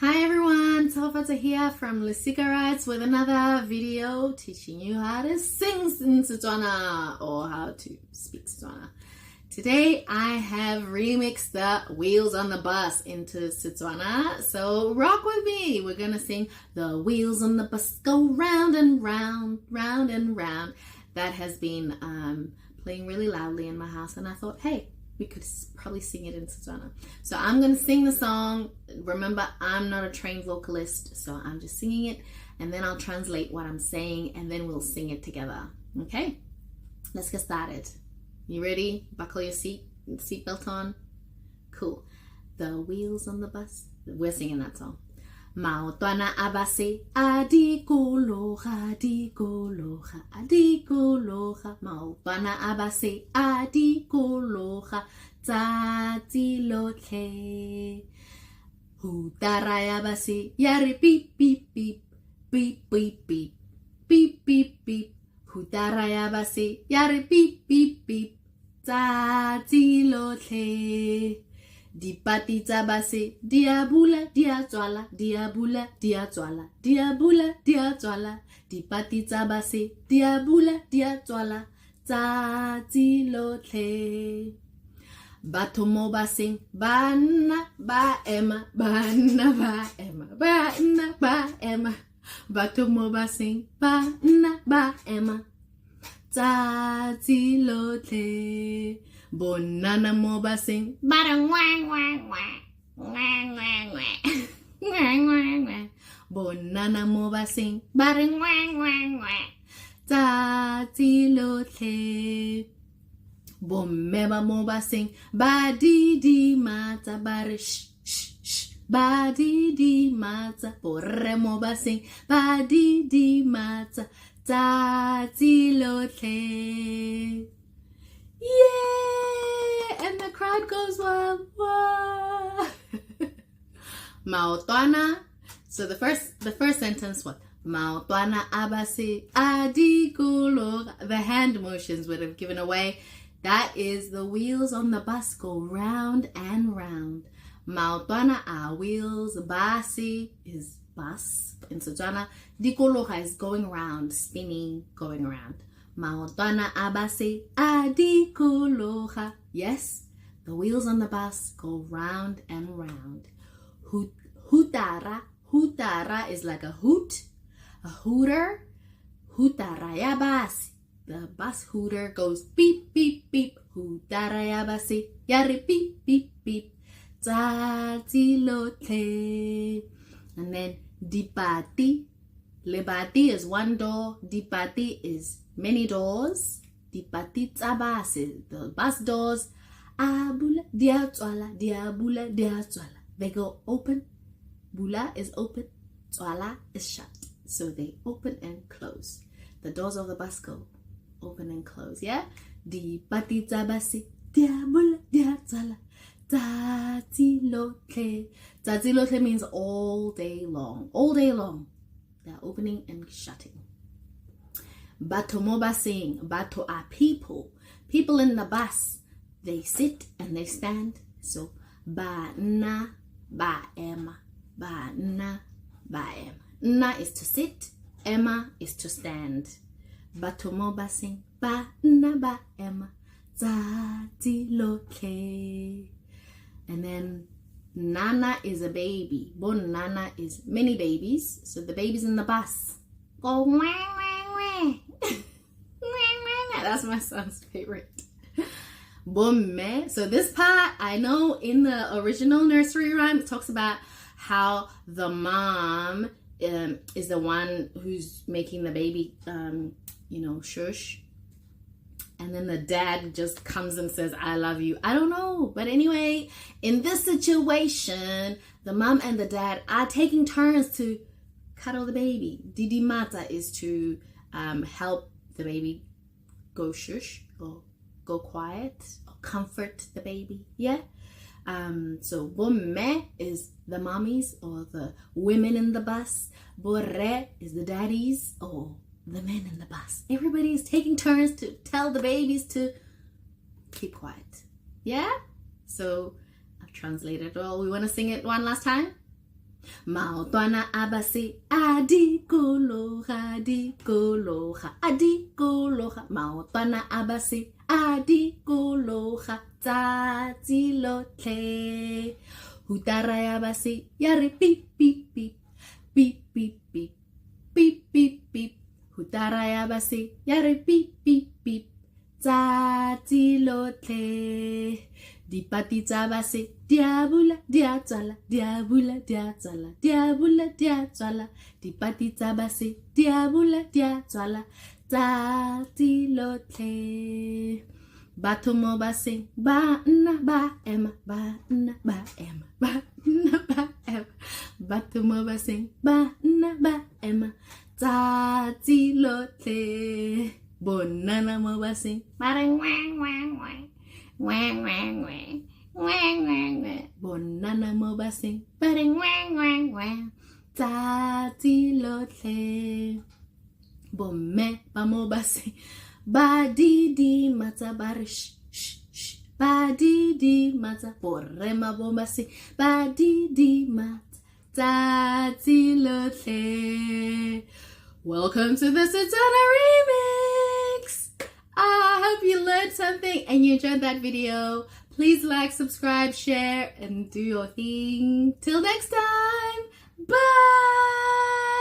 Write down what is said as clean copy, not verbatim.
Hi everyone, Ithute here from Lusika Rides with another video teaching you how to sing in Setswana or how to speak Setswana. Today I have remixed the wheels on the bus into Setswana, so rock with me. We're gonna sing the wheels on the bus go round and round, round and round. That has been playing really loudly in my house, and I thought, hey, we could probably sing it in Setswana. So I'm going to sing the song. Remember, I'm not a trained vocalist, so I'm just singing it, and then I'll translate what I'm saying, and then we'll sing it together. Okay? Let's get started. You ready? Buckle your seatbelt on. Cool. The wheels on the bus. We're singing that song. Maotwana abase adikologa dikologa adikologa maotwana abase adikologa tsatsi lotlhe hutara ya base ya re beep beep beep beep beep beep beep beep beep hutara ya base ya re beep beep beep tsatsi lotlhe. Dipati tsa base di a bula di a tswala di a bula di a tswala di a bula di a tswala dipati tsa base di a bula di a tswala tsatsi lotlhe. Batho mo baseng ba nna ba ema ba nna ba ema ba nna ba ema batho mo baseng ba nna ba ema tsatsi lotlhe. Bonana mo baseng bara wang wang wang wang wang wang wang wang wang bonana mo baseng bara wang wang wang tsatsi lotlhe. Bomme ba mo baseng ba di matsa bare sh sh sh ba di matsa borre mo baseng ba di matsa tsatsi lotlhe. Yeah! And the crowd goes wild. Wow. Maotwana. So the first sentence was Maotwana abase adikologa. The hand motions would have given away. That is the wheels on the bus go round and round. Maotwana are wheels. Basi is bus in Setswana. Dikologa is going round, spinning, going around. Maotwana abase adikologa. Yes, the wheels on the bus go round and round. Hutara. Hutara is like a hoot, a hooter. Hutara yabase. The bus hooter goes beep, beep, beep. Hutara yabase. Yari beep, beep, beep. Tsatsi lotlhe. And then dipati. Lebati is one door. Dipati is many doors. Dipati tsabase, the bus doors. Abula dia tswala, diabula dia tswala. They go open. Bula is open. Tswala is shut. So they open and close. The doors of the bus go open and close. Yeah? Dipati tsabase, diabula dia tswala. Tsatsi lotlhe. Tsatsi lotlhe means all day long. All day long. They're opening and shutting. Bato mo baseng. Bato are people. People in the bus. They sit and they stand. So, ba na ba ema. Ba na ba ema. Na is to sit. Ema is to stand. Bato mo baseng. Ba na ba ema. Tsatsi lotlhe. And then Nana is a baby. Bon Nana is many babies. So the babies in the bus go wah, wah, wah. That's my son's favorite. Bomme. So this part, I know in the original nursery rhyme, it talks about how the mom is the one who's making the baby, shush. And then the dad just comes and says, I love you. I don't know. But anyway, in this situation, the mom and the dad are taking turns to cuddle the baby. Didi mata is to help the baby go shush or go quiet or comfort the baby. Yeah? So bomme is the mommies or the women in the bus. Borre is the daddies or the men in the bus. Everybody is taking turns to tell the babies to keep quiet. Yeah? So I've translated it all. We want to sing it one last time? Maotwana abase adikologa dikologa adikologa maotwana abase adikologa tsatsi lotlhe hutara ya base ya re pip pip pip pip pip pip pip pip pip hutara ya base ya re pip pip pip tsatsi lotlhe dipati tsa base dia bula dia tswala dia bula dia tswala dia bula dia tswala dipati tsa base dia bula dia tswala tsatsi lotlhe batho mo baseng ba nna ba ema ba nna ba ema ba nna ba ema batho mo baseng ba nna ba ema tsatsi lotlhe bonana mo baseng ba re wang wang wang wang wang wang wang wang wang bonana mo baseng ba re wang wang wang tsatsi lotlhe bomme ba mo baseng ba di matsa ba re sh sh sh ba di matsa borre ma bo baseng ba di matsa tsatsi lotlhe. Welcome to the Setswana remix. I hope you learned something and you enjoyed that video. Please like, subscribe, share, and do your thing. Till next time. Bye.